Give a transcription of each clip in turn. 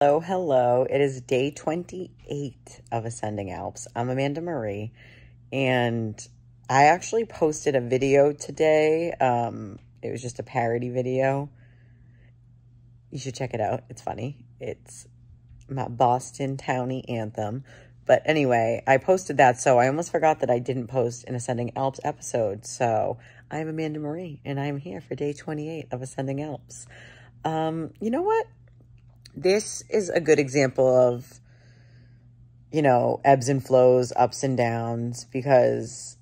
Hello, hello. It is day 28 of Ascending Alps. I'm Amanda Marie, and I actually posted a video today. It was just a parody video. You should check it out. It's funny. It's my Boston Townie anthem. But anyway, I posted that, so I almost forgot that I didn't post an Ascending Alps episode. So I'm Amanda Marie, and I'm here for day 28 of Ascending Alps. You know what? This is a good example of, ebbs and flows, ups and downs, because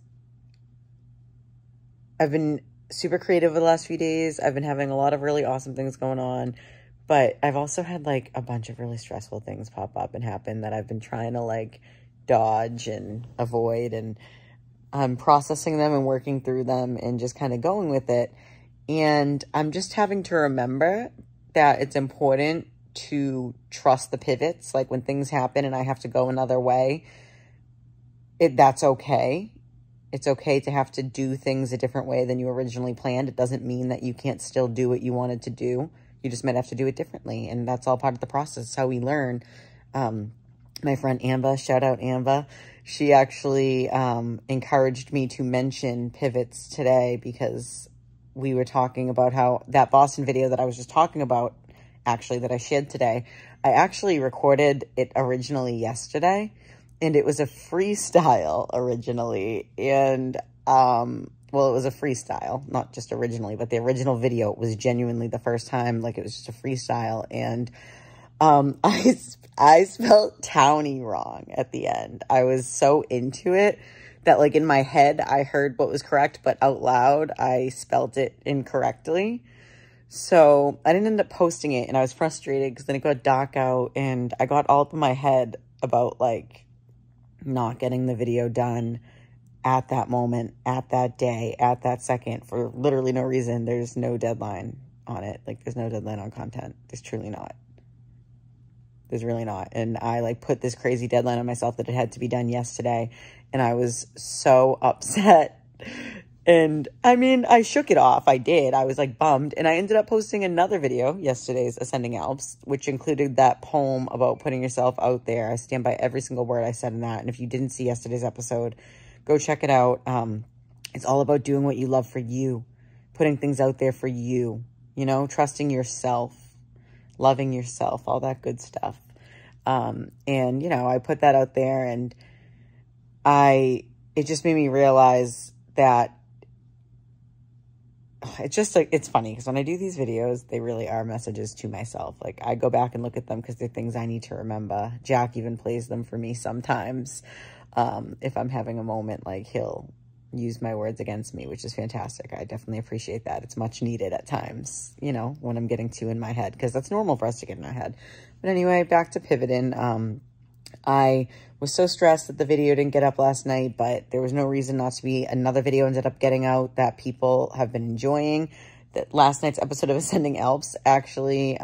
I've been super creative over the last few days. I've been having a lot of really awesome things going on, but I've also had like a bunch of really stressful things pop up and happen that I've been trying to like dodge and avoid, and I'm processing them and working through them and just kind of going with it. And I'm just having to remember that it's important to trust the pivots. Like when things happen and I have to go another way, that's okay. It's okay to have to do things a different way than you originally planned. It doesn't mean that you can't still do what you wanted to do. You just might have to do it differently. And that's all part of the process. It's how we learn. My friend Amba, shout out Amba, she actually encouraged me to mention pivots today, because we were talking about how that Boston video that I was just talking about, actually, that I shared today, I actually recorded it originally yesterday, and it was a freestyle originally. And well, it was a freestyle, not just originally, but the original video was genuinely the first time, like it was just a freestyle. And I spelled Townie wrong at the end. I was so into it that like in my head I heard what was correct, but out loud I spelled it incorrectly. So I didn't end up posting it, and I was frustrated because then it got dark out, and I got all up in my head about like not getting the video done at that moment, at that day, at that second, for literally no reason. There's no deadline on it. Like there's no deadline on content. There's truly not. There's really not. And I like put this crazy deadline on myself that it had to be done yesterday, and I was so upset. And I mean, I shook it off. I did. I was like bummed. And I ended up posting another video, yesterday's Ascending Alps, which included that poem about putting yourself out there. I stand by every single word I said in that. And if you didn't see yesterday's episode, go check it out. It's all about doing what you love for you, putting things out there for you, trusting yourself, loving yourself, all that good stuff. And, I put that out there, and it just made me realize that it's just like, it's funny because when I do these videos, they really are messages to myself. Like I go back and look at them because they're things I need to remember. Jack even plays them for me sometimes. If I'm having a moment, like he'll use my words against me, which is fantastic. I definitely appreciate that. It's much needed at times, when I'm getting too in my head, because that's normal for us to get in our head. But anyway, back to pivoting. I was so stressed that the video didn't get up last night, but there was no reason not to be. Another video ended up getting out that people have been enjoying. That last night's episode of Ascending Alps actually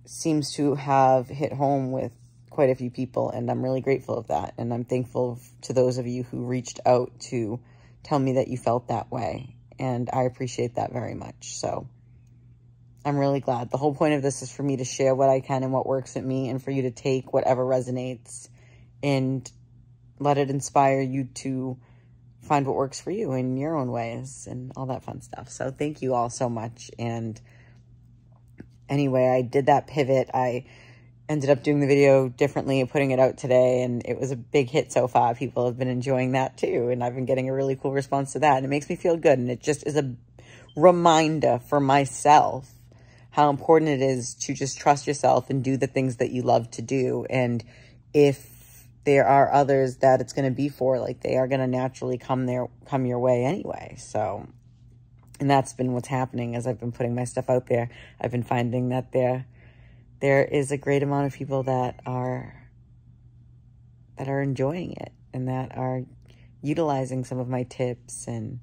seems to have hit home with quite a few people, and I'm really grateful of that. And I'm thankful to those of you who reached out to tell me that you felt that way, and I appreciate that very much. So I'm really glad. The whole point of this is for me to share what I can and what works with me, and for you to take whatever resonates and let it inspire you to find what works for you in your own ways and all that fun stuff. So thank you all so much. And anyway, I did that pivot. I ended up doing the video differently and putting it out today, and it was a big hit so far. People have been enjoying that too, and I've been getting a really cool response to that, and it makes me feel good. And it just is a reminder for myself how important it is to just trust yourself and do the things that you love to do. And if there are others that it's going to be for, like, they are going to naturally come your way anyway. So, and that's been what's happening as I've been putting my stuff out there. I've been finding that there is a great amount of people that are enjoying it and that are utilizing some of my tips, and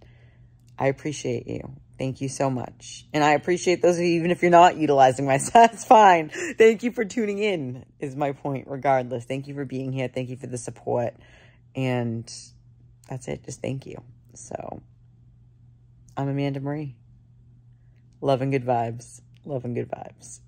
I appreciate you. Thank you so much. And I appreciate those of you, even if you're not utilizing my stuff, it's fine. Thank you for tuning in, is my point, regardless. Thank you for being here. Thank you for the support. And that's it. Just thank you. So I'm Amanda Marie. Love and good vibes. Love and good vibes.